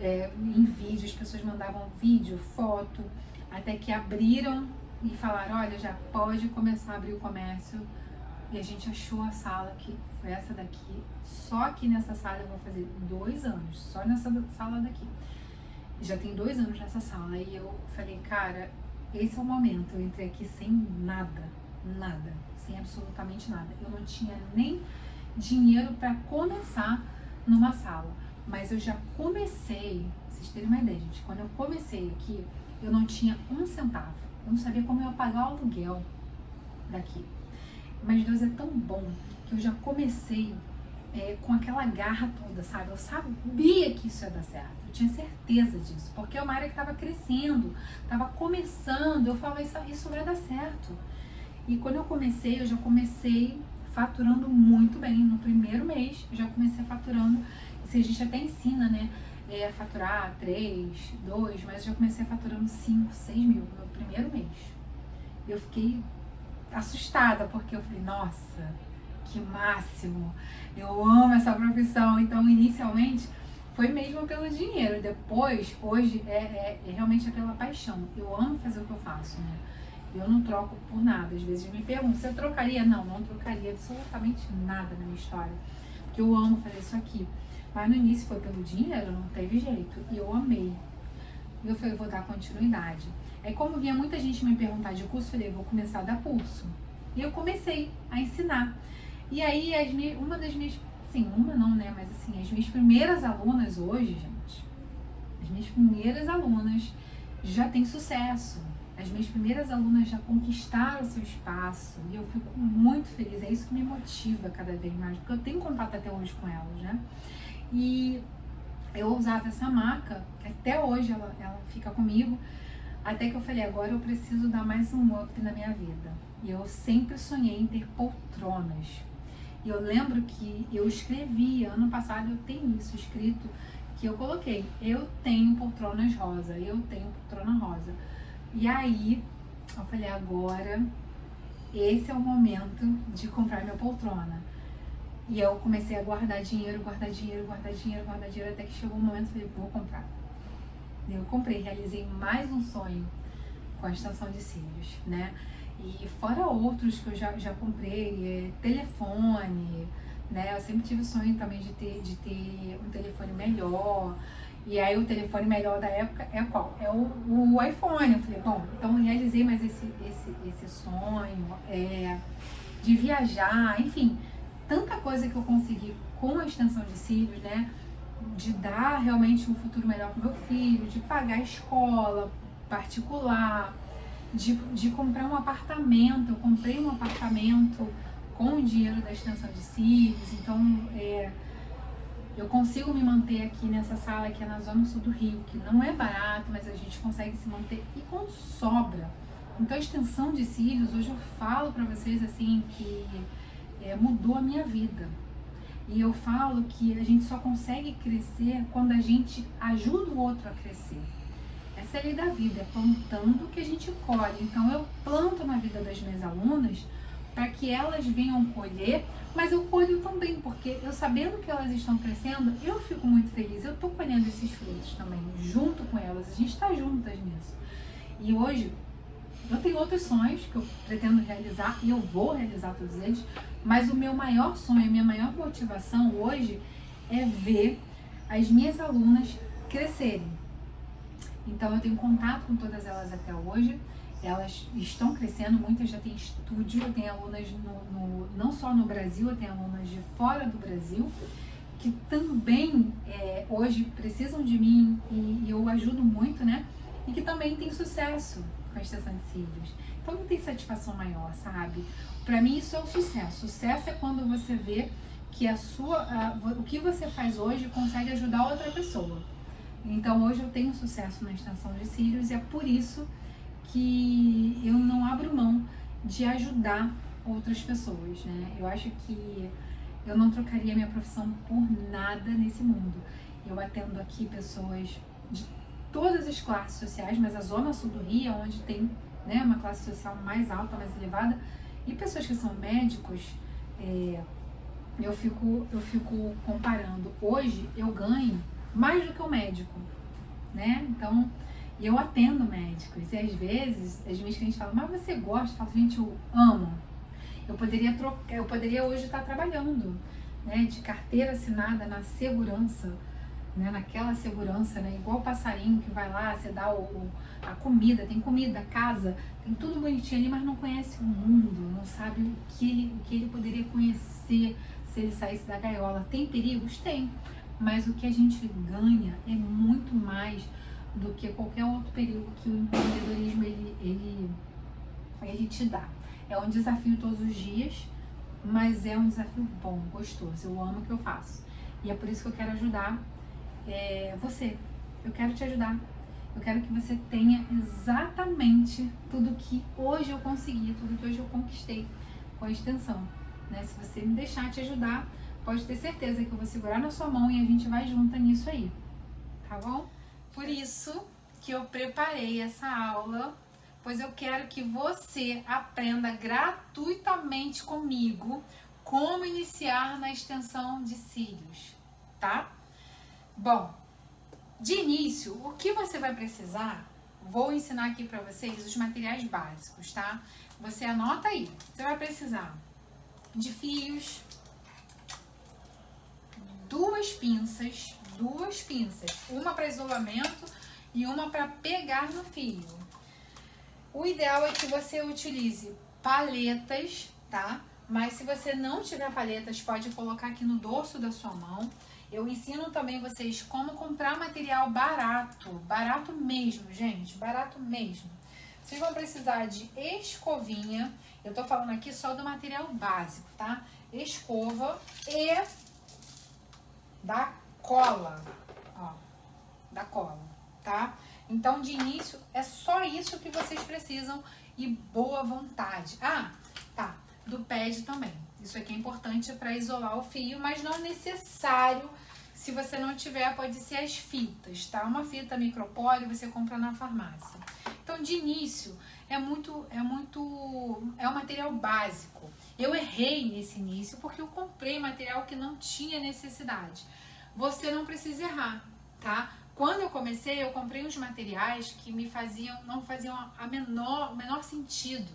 em vídeo, as pessoas mandavam vídeo, foto, até que abriram e falaram, olha, já pode começar a abrir o comércio. E a gente achou a sala que foi essa daqui. Só aqui nessa sala eu vou fazer 2 anos, só nessa sala daqui. Já tem 2 anos nessa sala. E eu falei, cara, esse é o momento. Eu entrei aqui sem nada, sem absolutamente nada. Eu não tinha nem dinheiro para começar numa sala. Mas eu já comecei, pra vocês terem uma ideia, gente, quando eu comecei aqui, eu não tinha 1 centavo. Eu não sabia como eu ia pagar o aluguel daqui. Mas Deus é tão bom que eu já comecei com aquela garra toda, sabe? Eu sabia que isso ia dar certo. Eu tinha certeza disso. Porque é uma área que estava crescendo, estava começando. Eu falava, isso vai dar certo. E quando eu já comecei faturando muito bem. No primeiro mês, eu já comecei faturando. Isso a gente até ensina, né? Faturar 3, 2, mas eu já comecei faturando 5, 6 mil no primeiro mês. Eu fiquei assustada, porque eu falei, nossa, que máximo, eu amo essa profissão. Então, inicialmente, foi mesmo pelo dinheiro, depois, hoje, realmente pela paixão. Eu amo fazer o que eu faço, né? Eu não troco por nada. Às vezes me perguntam, você trocaria? Não trocaria absolutamente nada na minha história, porque eu amo fazer isso aqui. Mas no início foi pelo dinheiro, não teve jeito, e eu amei. E eu falei, vou dar continuidade. Aí como vinha muita gente me perguntar de curso, eu falei, vou começar a dar curso. E eu comecei a ensinar. E aí as minhas primeiras alunas hoje, gente, as minhas primeiras alunas já têm sucesso. As minhas primeiras alunas já conquistaram o seu espaço. E eu fico muito feliz, é isso que me motiva cada vez mais, porque eu tenho contato até hoje com elas, né? E eu usava essa marca, que até hoje ela fica comigo, até que eu falei, agora eu preciso dar mais um up na minha vida. E eu sempre sonhei em ter poltronas. E eu lembro que eu escrevi, ano passado eu tenho isso escrito, que eu coloquei, eu tenho poltronas rosa, eu tenho poltrona rosa. E aí, eu falei, agora, esse é o momento de comprar minha poltrona. E eu comecei a guardar dinheiro, até que chegou um momento que eu falei, vou comprar. Eu comprei, realizei mais um sonho com a extensão de cílios, né? E fora outros que eu já comprei, telefone, né? Eu sempre tive o sonho também de ter um telefone melhor. E aí o telefone melhor da época é qual? É o iPhone. Eu falei, bom, então eu realizei mais esse sonho, de viajar, enfim, tanta coisa que eu consegui com a extensão de cílios, né? De dar realmente um futuro melhor para o meu filho, de pagar a escola particular, de comprar um apartamento. Eu comprei um apartamento com o dinheiro da extensão de cílios, então eu consigo me manter aqui nessa sala que é na zona sul do Rio, que não é barato, mas a gente consegue se manter e com sobra. Então a extensão de cílios, hoje eu falo para vocês assim que mudou a minha vida. E eu falo que a gente só consegue crescer quando a gente ajuda o outro a crescer. Essa é a lei da vida, é plantando que a gente colhe. Então eu planto na vida das minhas alunas para que elas venham colher, mas eu colho também, porque eu sabendo que elas estão crescendo, eu fico muito feliz. Eu estou colhendo esses frutos também, junto com elas. A gente está juntas nisso. E hoje eu tenho outros sonhos que eu pretendo realizar, e eu vou realizar todos eles, mas o meu maior sonho, a minha maior motivação hoje é ver as minhas alunas crescerem. Então eu tenho contato com todas elas até hoje, elas estão crescendo, muitas já têm estúdio, eu tenho alunas não só no Brasil, eu tenho alunas de fora do Brasil, que também hoje precisam de mim e eu ajudo muito, né? E que também tem sucesso com a extensão de cílios. Então não tem satisfação maior, sabe? Pra mim isso é o sucesso. Sucesso é quando você vê que o que você faz hoje consegue ajudar outra pessoa. Então hoje eu tenho sucesso na extensão de cílios e é por isso que eu não abro mão de ajudar outras pessoas, né? Eu acho que eu não trocaria minha profissão por nada nesse mundo. Eu atendo aqui pessoas de todas as classes sociais, mas a zona sul do Rio é onde tem, né, uma classe social mais alta, mais elevada, e pessoas que são médicos. Eu fico comparando. Hoje eu ganho mais do que o médico, né? Então E eu atendo médicos, e às vezes as minhas clientes falam, mas você gosta? Eu falo, gente, eu amo. Eu poderia hoje estar trabalhando, né, de carteira assinada na segurança, né, naquela segurança, né, igual o passarinho que vai lá, você dá a comida, tem comida, casa, tem tudo bonitinho ali, mas não conhece o mundo, não sabe o que ele poderia conhecer se ele saísse da gaiola. Tem perigos? Tem, mas o que a gente ganha é muito mais do que qualquer outro perigo que o empreendedorismo ele te dá. É um desafio todos os dias, mas é um desafio bom, gostoso. Eu amo o que eu faço. E é por isso que eu quero ajudar você. Eu quero te ajudar. Eu quero que você tenha exatamente tudo que hoje eu consegui, tudo que hoje eu conquistei com a extensão. Né? Se você me deixar te ajudar, pode ter certeza que eu vou segurar na sua mão e a gente vai junto nisso aí. Tá bom? Por isso que eu preparei essa aula, pois eu quero que você aprenda gratuitamente comigo como iniciar na extensão de cílios, tá? Bom, de início, o que você vai precisar, vou ensinar aqui pra vocês os materiais básicos, tá? Você anota aí, você vai precisar de fios, duas pinças, uma para isolamento e uma para pegar no fio. O ideal é que você utilize paletas, tá? Mas se você não tiver paletas, pode colocar aqui no dorso da sua mão. Eu ensino também vocês como comprar material barato, barato mesmo, gente, barato mesmo. Vocês vão precisar de escovinha, eu tô falando aqui só do material básico, tá? Escova e da cola, ó, da cola, tá? Então, de início, é só isso que vocês precisam e boa vontade. Ah, tá, do pad também. Isso aqui é importante para isolar o fio, mas não é necessário. Se você não tiver, pode ser as fitas, tá? Uma fita micropore você compra na farmácia. Então, de início, é um material básico. Eu errei nesse início porque eu comprei material que não tinha necessidade. Você não precisa errar, tá? Quando eu comecei, eu comprei uns materiais que não faziam o menor sentido,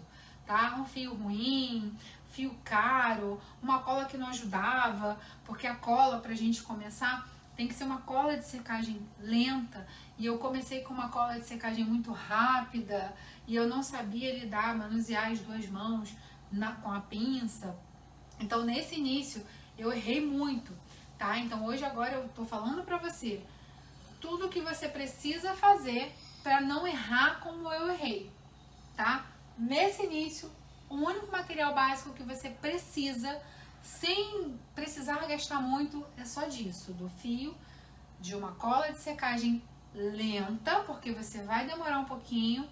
tá? Um fio ruim, fio caro, uma cola que não ajudava, porque a cola, pra gente começar, tem que ser uma cola de secagem lenta, e eu comecei com uma cola de secagem muito rápida, e eu não sabia manusear as duas mãos com a pinça. Então, nesse início, eu errei muito, tá? Então, agora eu tô falando pra você tudo que você precisa fazer pra não errar como eu errei, tá? Nesse início, o único material básico que você precisa, sem precisar gastar muito, é só disso, do fio, de uma cola de secagem lenta, porque você vai demorar um pouquinho,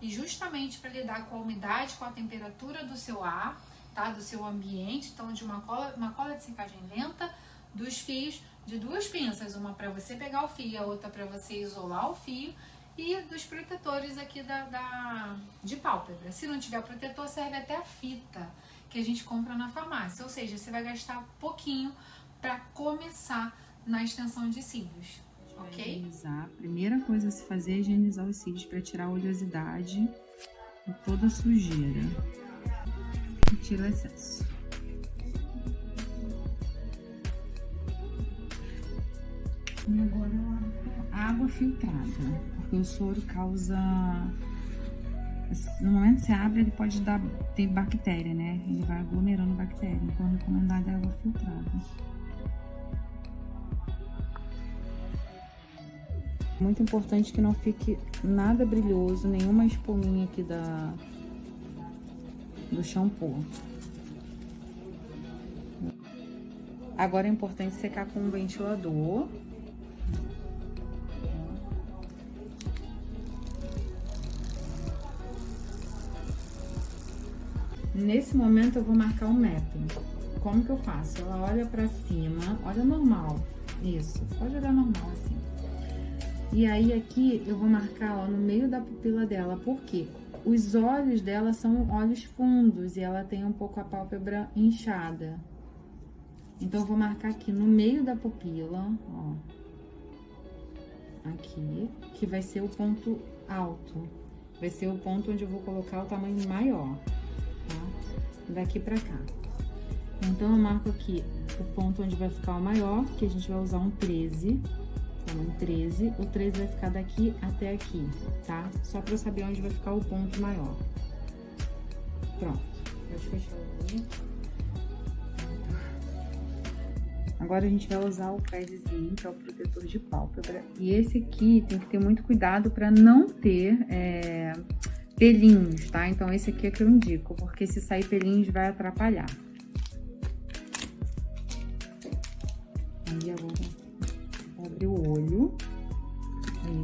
e justamente para lidar com a umidade, com a temperatura do seu ar, tá? Do seu ambiente, então de uma cola de secagem lenta, dos fios, de duas pinças, uma para você pegar o fio, a outra para você isolar o fio, e dos protetores aqui de pálpebra. Se não tiver protetor, serve até a fita que a gente compra na farmácia. Ou seja, você vai gastar pouquinho para começar na extensão de cílios, ok? Higienizar. A primeira coisa a se fazer é higienizar os cílios para tirar a oleosidade e toda a sujeira. E tira o excesso. E agora água filtrada, porque o soro causa... No momento que você abre, ele pode ter bactéria, né? Ele vai aglomerando bactéria, então recomendado é água filtrada. Muito importante que não fique nada brilhoso, nenhuma espuminha aqui do shampoo. Agora é importante secar com um ventilador. Nesse momento eu vou marcar o mapping. Como que eu faço? Ela olha pra cima, olha normal. Isso, pode olhar normal assim. E aí aqui eu vou marcar, ó, no meio da pupila dela. Por quê? Os olhos dela são olhos fundos e ela tem um pouco a pálpebra inchada. Então eu vou marcar aqui no meio da pupila, ó. aqui, que vai ser o ponto alto. Vai ser o ponto onde eu vou colocar o tamanho maior, tá? Daqui pra cá. Então, eu marco aqui o ponto onde vai ficar o maior, que a gente vai usar um 13, tamanho 13. O 13 vai ficar daqui até aqui, tá? Só pra eu saber onde vai ficar o ponto maior. Pronto. Pode fechar o olho. Agora a gente vai usar o padzinho, que é o protetor de pálpebra. E esse aqui tem que ter muito cuidado para não ter pelinhos, tá? Então esse aqui é que eu indico, porque se sair pelinhos vai atrapalhar. Aí agora, abre o olho.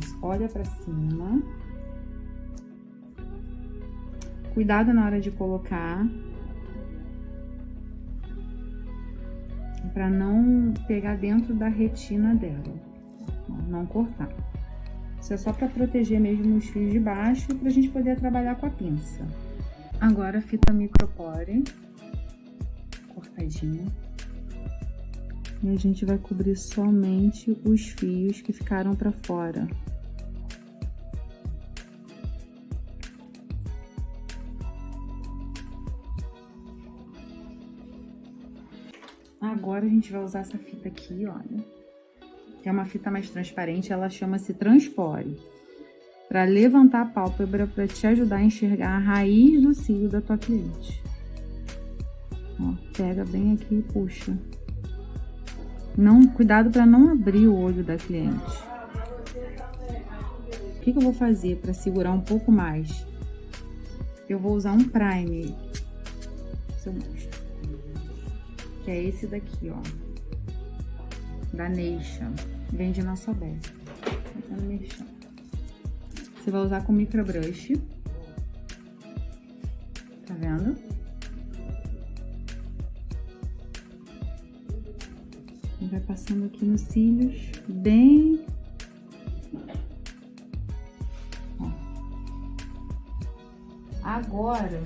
Isso, olha pra cima. Cuidado na hora de colocar. Pra não pegar dentro da retina dela. Não cortar. Isso é só pra proteger mesmo os fios de baixo, pra gente poder trabalhar com a pinça. Agora a fita micropore. Cortadinha. E a gente vai cobrir somente os fios que ficaram pra fora. Agora a gente vai usar essa fita aqui, olha. Que é uma fita mais transparente, ela chama-se Transpore. Pra levantar a pálpebra, pra te ajudar a enxergar a raiz do cílio da tua cliente. Ó, pega bem aqui e puxa. Cuidado para não abrir o olho da cliente. O que eu vou fazer para segurar um pouco mais? Eu vou usar um primer. Se eu mostro. Que é esse daqui, ó. Da Nation. Vende na Sobel. Você vai usar com microbrush. Tá vendo? Vai passando aqui nos cílios, bem... Ó. Agora,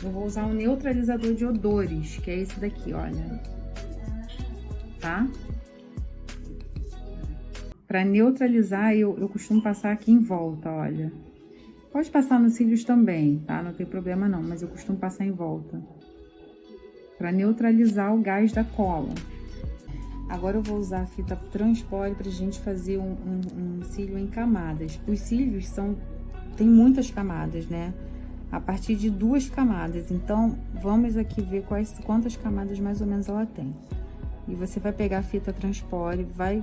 eu vou usar um neutralizador de odores, que é esse daqui, olha. Tá? Pra neutralizar, eu costumo passar aqui em volta, olha. Pode passar nos cílios também, tá? Não tem problema não, mas eu costumo passar em volta. Pra neutralizar o gás da cola. Agora eu vou usar a fita Transpore pra gente fazer um cílio em camadas. Os cílios tem muitas camadas, né? A partir de 2 camadas. Então, vamos aqui ver quantas camadas mais ou menos ela tem. E você vai pegar a fita Transpore, vai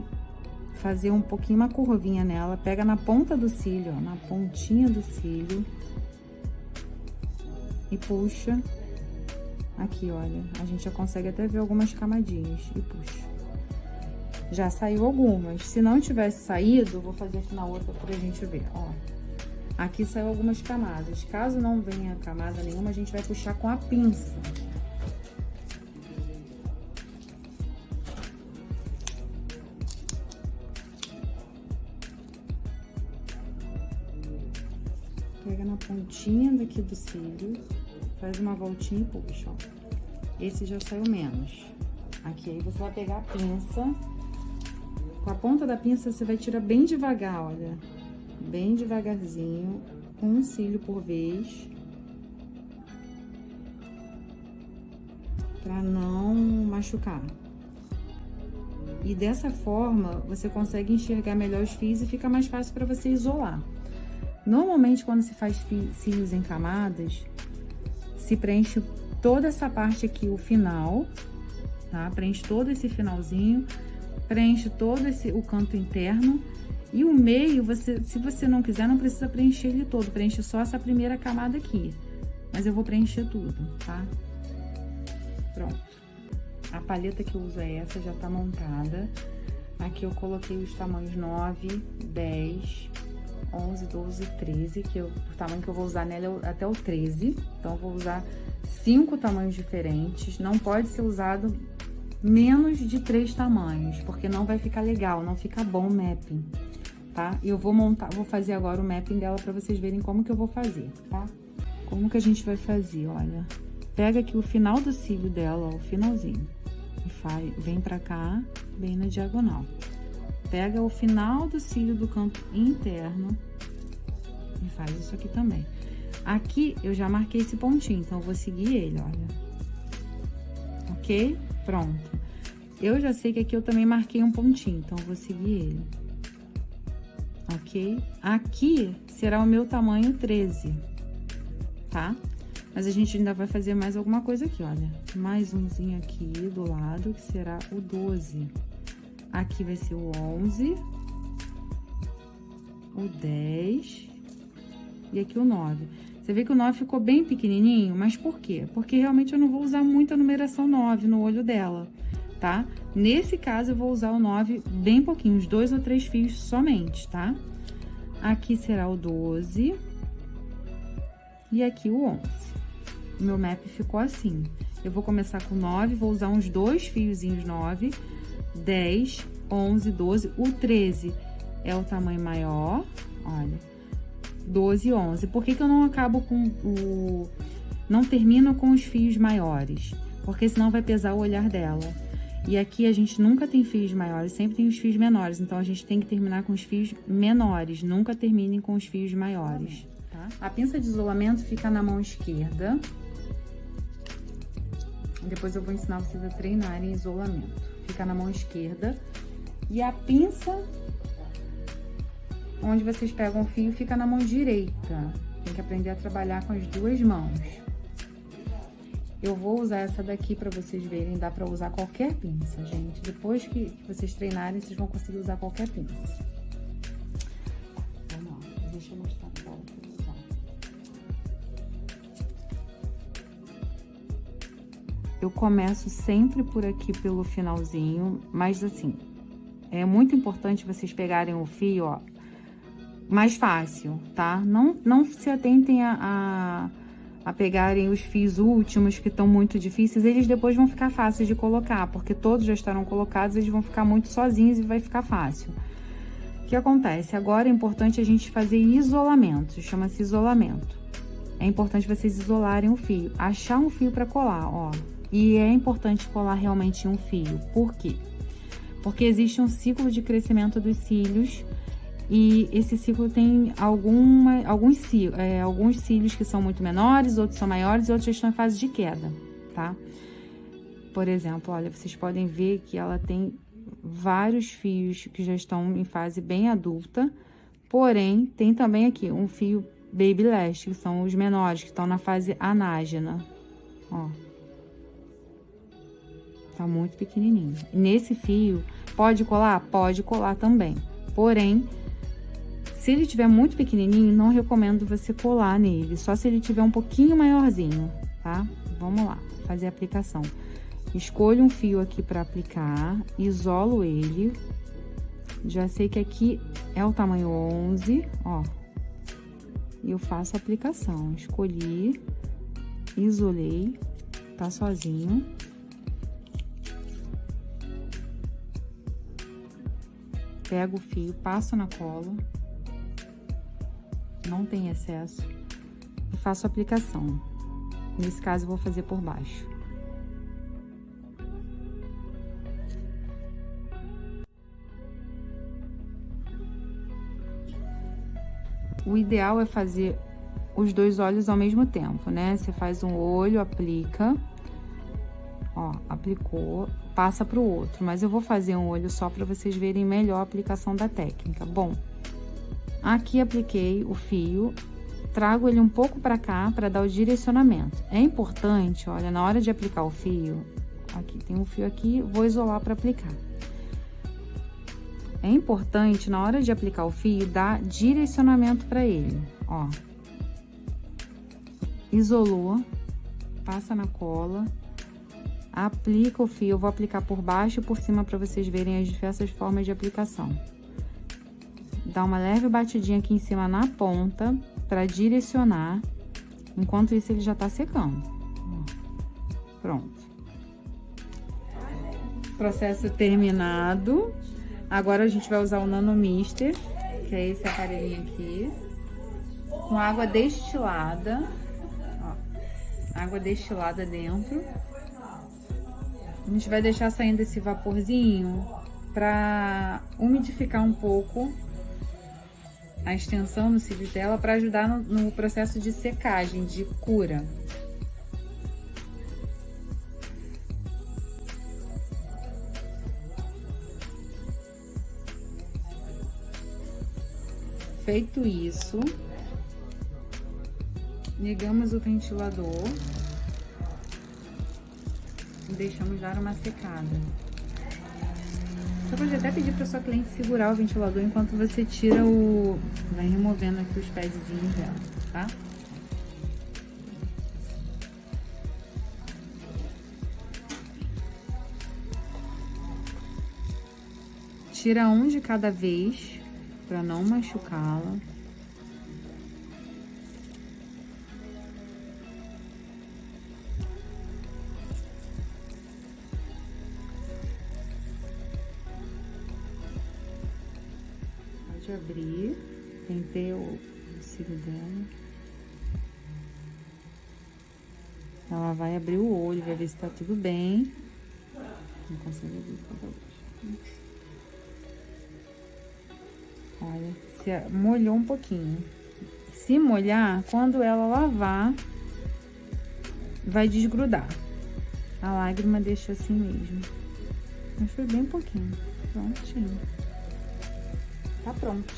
fazer um pouquinho, uma curvinha nela. Pega na ponta do cílio, ó, na pontinha do cílio. E puxa. Aqui, olha. A gente já consegue até ver algumas camadinhas. E puxa. Já saiu algumas. Se não tivesse saído, vou fazer aqui na outra pra gente ver, ó. Aqui saiu algumas camadas. Caso não venha camada nenhuma, a gente vai puxar com a pinça. Pega na pontinha daqui do cílio, faz uma voltinha e puxa, ó. Esse já saiu menos. Aqui, aí você vai pegar a pinça. Com a ponta da pinça, você vai tirar bem devagar, olha. Bem devagarzinho, um cílio por vez. Pra não machucar. E dessa forma, você consegue enxergar melhor os fios e fica mais fácil para você isolar. Normalmente, quando se faz cílios em camadas, se preenche toda essa parte aqui, o final, tá? Preenche todo esse finalzinho. Preenche todo o canto interno e o meio, se você não quiser, não precisa preencher ele todo, preenche só essa primeira camada aqui, mas eu vou preencher tudo, tá? Pronto. A paleta que eu uso é essa, já tá montada. Aqui eu coloquei os tamanhos 9, 10, 11, 12, 13, que o tamanho que eu vou usar nela é até o 13, então eu vou usar 5 tamanhos diferentes, não pode ser usado menos de 3 tamanhos, porque não vai ficar legal, não fica bom o mapping, tá? E eu vou fazer agora o mapping dela pra vocês verem como que eu vou fazer, tá? Como que a gente vai fazer, olha. Pega aqui o final do cílio dela, ó, o finalzinho. E vem pra cá, bem na diagonal. Pega o final do cílio do canto interno e faz isso aqui também. Aqui eu já marquei esse pontinho, então eu vou seguir ele, olha. Ok? Pronto. Eu já sei que aqui eu também marquei um pontinho, então eu vou seguir ele. Ok? Aqui será o meu tamanho 13, tá? Mas a gente ainda vai fazer mais alguma coisa aqui, olha. Mais umzinho aqui do lado, que será o 12. Aqui vai ser o 11, o 10 e aqui o 9. Você vê que o 9 ficou bem pequenininho, mas por quê? Porque realmente eu não vou usar muita numeração 9 no olho dela, tá? Nesse caso, eu vou usar o 9 bem pouquinho, uns 2 ou 3 fios somente, tá? Aqui será o 12 e aqui o 11. O meu map ficou assim. Eu vou começar com 9, vou usar uns 2 fiozinhos 9, 10, 11, 12. O 13 é o tamanho maior, olha. 12 e 11. Por que que eu não acabo com o... não termino com os fios maiores? Porque senão vai pesar o olhar dela. E aqui a gente nunca tem fios maiores, sempre tem os fios menores. Então, a gente tem que terminar com os fios menores. Nunca terminem com os fios maiores, tá? A pinça de isolamento fica na mão esquerda. Depois eu vou ensinar vocês a treinarem isolamento. Fica na mão esquerda. E a pinça... onde vocês pegam o fio, fica na mão direita. Tem que aprender a trabalhar com as duas mãos. Eu vou usar essa daqui pra vocês verem. Dá pra usar qualquer pinça, gente. Depois que vocês treinarem, vocês vão conseguir usar qualquer pinça. Vamos lá. Deixa eu mostrar agora pra usar. Eu começo sempre por aqui pelo finalzinho. Mas assim, é muito importante vocês pegarem o fio, ó, mais fácil, tá? Não se atentem a pegarem os fios últimos que estão muito difíceis, eles depois vão ficar fáceis de colocar, porque todos já estarão colocados, eles vão ficar muito sozinhos e vai ficar fácil. O que acontece? Agora é importante a gente fazer isolamento, chama-se isolamento. É importante vocês isolarem o fio, achar um fio para colar, ó. E é importante colar realmente um fio. Por quê? Porque existe um ciclo de crescimento dos cílios. E esse ciclo tem alguns cílios que são muito menores, outros são maiores e outros já estão em fase de queda, tá? Por exemplo, olha, vocês podem ver que ela tem vários fios que já estão em fase bem adulta, porém, tem também aqui um fio Baby Lash, que são os menores, que estão na fase anágena, ó. Tá muito pequenininho. Nesse fio, pode colar? Pode colar também, porém... se ele tiver muito pequenininho, não recomendo você colar nele, só se ele tiver um pouquinho maiorzinho, tá? Vamos lá, fazer a aplicação. Escolho um fio aqui para aplicar, isolo ele. Já sei que aqui é o tamanho 11, ó. E eu faço a aplicação. Escolhi, isolei, tá sozinho. Pego o fio, passo na cola. Não tem excesso, e faço a aplicação. Nesse caso, eu vou fazer por baixo. O ideal é fazer os dois olhos ao mesmo tempo, né? Você faz um olho, aplica, ó, aplicou, passa para o outro. Mas eu vou fazer um olho só para vocês verem melhor a aplicação da técnica. Bom, aqui apliquei o fio, trago ele um pouco para cá para dar o direcionamento. É importante, olha, na hora de aplicar o fio, aqui tem um fio aqui, vou isolar para aplicar. É importante, na hora de aplicar o fio, dar direcionamento para ele, ó. Isolou, passa na cola, aplica o fio, eu vou aplicar por baixo e por cima para vocês verem as diversas formas de aplicação. Dá uma leve batidinha aqui em cima na ponta para direcionar. Enquanto isso, ele já tá secando. Pronto. Processo terminado. Agora a gente vai usar o Nano Mister, que é esse aparelhinho aqui, com água destilada. Ó, água destilada dentro. A gente vai deixar saindo esse vaporzinho para umidificar um pouco a extensão no cílio dela, para ajudar no processo de secagem, de cura. Feito isso, ligamos o ventilador e deixamos dar uma secada. Você pode até pedir para sua cliente segurar o ventilador enquanto você tira vai removendo aqui os pezinhos dela, tá? Tira um de cada vez para não machucá-la. Pode abrir, pentei o cílio dela. Ela vai abrir o olho, vai ver se tá tudo bem. Não consigo abrir toda vez. Olha, se molhou um pouquinho. Se molhar, quando ela lavar, vai desgrudar. A lágrima deixa assim mesmo. Mas foi bem pouquinho. Prontinho. Tá pronto.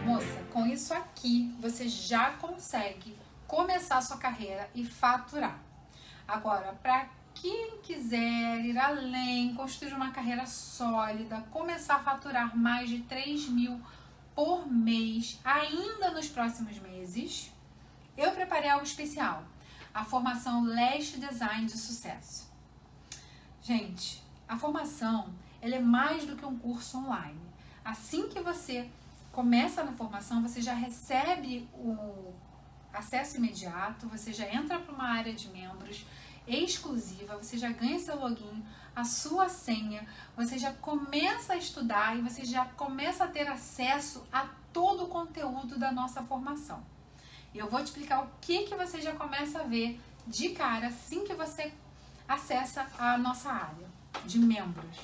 Moça, com isso aqui, você já consegue começar a sua carreira e faturar. Agora, para quem quiser ir além, construir uma carreira sólida, começar a faturar mais de 3 mil por mês, ainda nos próximos meses, eu preparei algo especial. A formação Lash Design de Sucesso. Gente, a formação, ela é mais do que um curso online. Assim que você começa na formação, você já recebe o acesso imediato, você já entra para uma área de membros exclusiva, você já ganha seu login, a sua senha, você já começa a estudar e você já começa a ter acesso a todo o conteúdo da nossa formação. E eu vou te explicar o que você já começa a ver de cara assim que você acessa a nossa área de membros.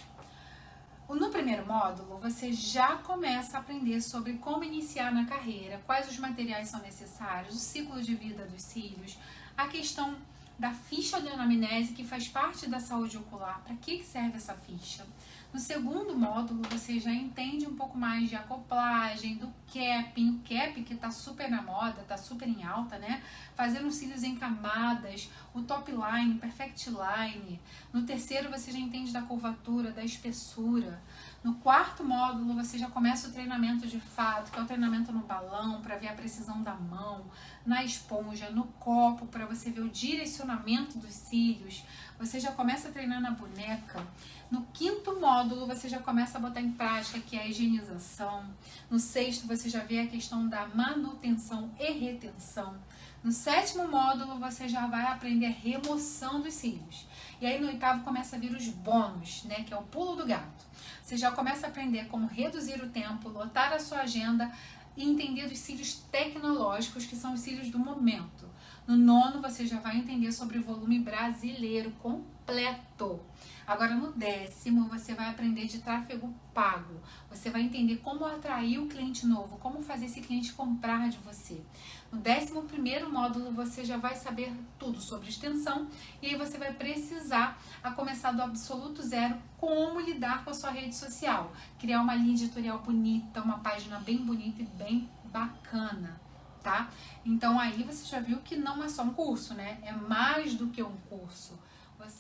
No primeiro módulo, você já começa a aprender sobre como iniciar na carreira, quais os materiais são necessários, o ciclo de vida dos cílios, a questão da ficha de anamnese, que faz parte da saúde ocular, para que serve essa ficha. No segundo módulo, você já entende um pouco mais de acoplagem, do capping, o cap que tá super na moda, tá super em alta, né? Fazendo os cílios em camadas, o top line, perfect line. No terceiro, você já entende da curvatura, da espessura. No quarto módulo, você já começa o treinamento de fato, que é o treinamento no balão, para ver a precisão da mão, na esponja, no copo, para você ver o direcionamento dos cílios. Você já começa a treinar na boneca. No quinto módulo, você já começa a botar em prática, que é a higienização. No sexto, você já vê a questão da manutenção e retenção. No sétimo módulo, você já vai aprender a remoção dos cílios. E aí, no oitavo, começa a vir os bônus, né, que é o pulo do gato. Você já começa a aprender como reduzir o tempo, lotar a sua agenda e entender dos cílios tecnológicos, que são os cílios do momento. No nono, você já vai entender sobre o volume brasileiro completo. Agora, no décimo, você vai aprender de tráfego pago. Você vai entender como atrair o cliente novo, como fazer esse cliente comprar de você. No 11º módulo, você já vai saber tudo sobre extensão e aí você vai precisar, a começar do absoluto zero, como lidar com a sua rede social. Criar uma linha editorial bonita, uma página bem bonita e bem bacana, tá? Então, aí você já viu que não é só um curso, né? É mais do que um curso.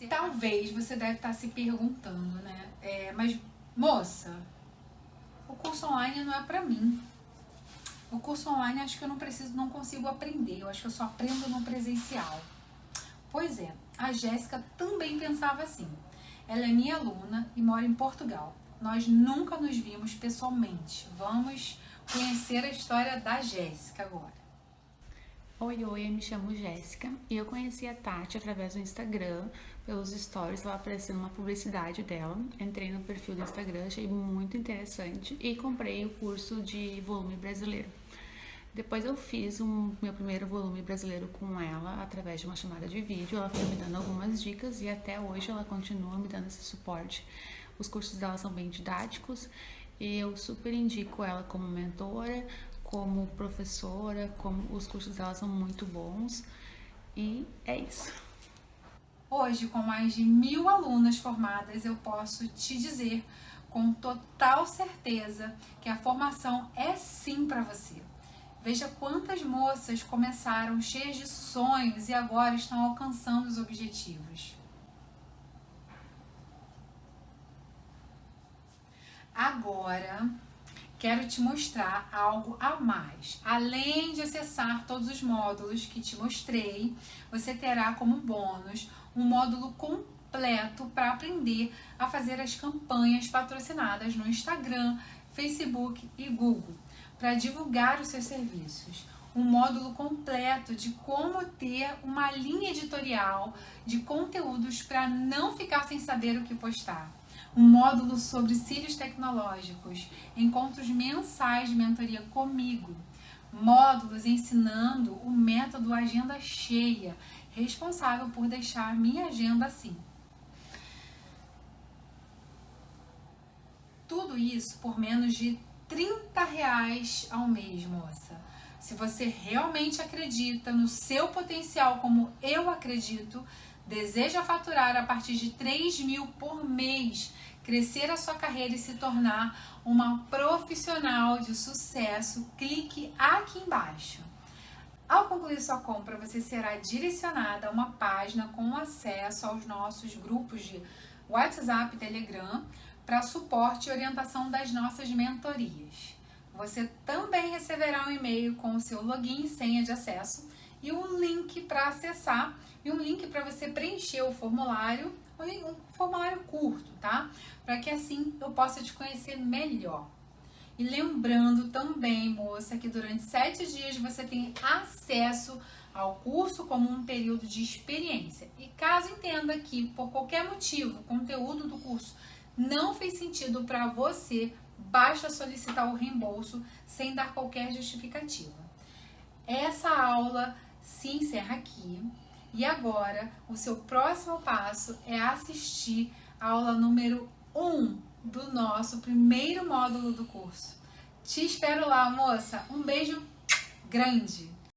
Talvez você deve estar se perguntando, né? Mas, moça, o curso online não é pra mim. O curso online acho que eu não consigo aprender. Eu acho que eu só aprendo no presencial. Pois é, a Jéssica também pensava assim. Ela é minha aluna e mora em Portugal. Nós nunca nos vimos pessoalmente. Vamos conhecer a história da Jéssica agora. Oi, eu me chamo Jéssica e eu conheci a Tati através do Instagram, pelos stories, ela aparecendo uma publicidade dela. Entrei no perfil do Instagram, achei muito interessante e comprei o curso de volume brasileiro. Depois eu fiz meu primeiro volume brasileiro com ela através de uma chamada de vídeo. Ela foi me dando algumas dicas e até hoje ela continua me dando esse suporte. Os cursos dela são bem didáticos e eu super indico ela como mentora, como professora, os cursos dela são muito bons e é isso. Hoje, com mais de 1000 alunas formadas, eu posso te dizer com total certeza que a formação é sim para você. Veja quantas moças começaram cheias de sonhos e agora estão alcançando os objetivos. Agora, quero te mostrar algo a mais. Além de acessar todos os módulos que te mostrei, você terá como bônus um módulo completo para aprender a fazer as campanhas patrocinadas no Instagram, Facebook e Google, para divulgar os seus serviços. Um módulo completo de como ter uma linha editorial de conteúdos para não ficar sem saber o que postar. Um módulo sobre cílios tecnológicos, encontros mensais de mentoria comigo, módulos ensinando o método Agenda Cheia, responsável por deixar minha agenda assim. Tudo isso por menos de R$30 ao mês, moça. Se você realmente acredita no seu potencial como eu acredito, deseja faturar a partir de 3.000 por mês, crescer a sua carreira e se tornar uma profissional de sucesso, clique aqui embaixo. Ao concluir sua compra, você será direcionada a uma página com acesso aos nossos grupos de WhatsApp e Telegram para suporte e orientação das nossas mentorias. Você também receberá um e-mail com o seu login e senha de acesso e um link para acessar e um link para você preencher o formulário, um formulário curto, tá? Para que assim eu possa te conhecer melhor. E lembrando também, moça, que durante 7 dias você tem acesso ao curso como um período de experiência. E caso entenda que, por qualquer motivo, o conteúdo do curso não fez sentido para você, basta solicitar o reembolso sem dar qualquer justificativa. Essa aula se encerra aqui. E agora, o seu próximo passo é assistir a aula número 1 do nosso primeiro módulo do curso. Te espero lá, moça. Um beijo grande!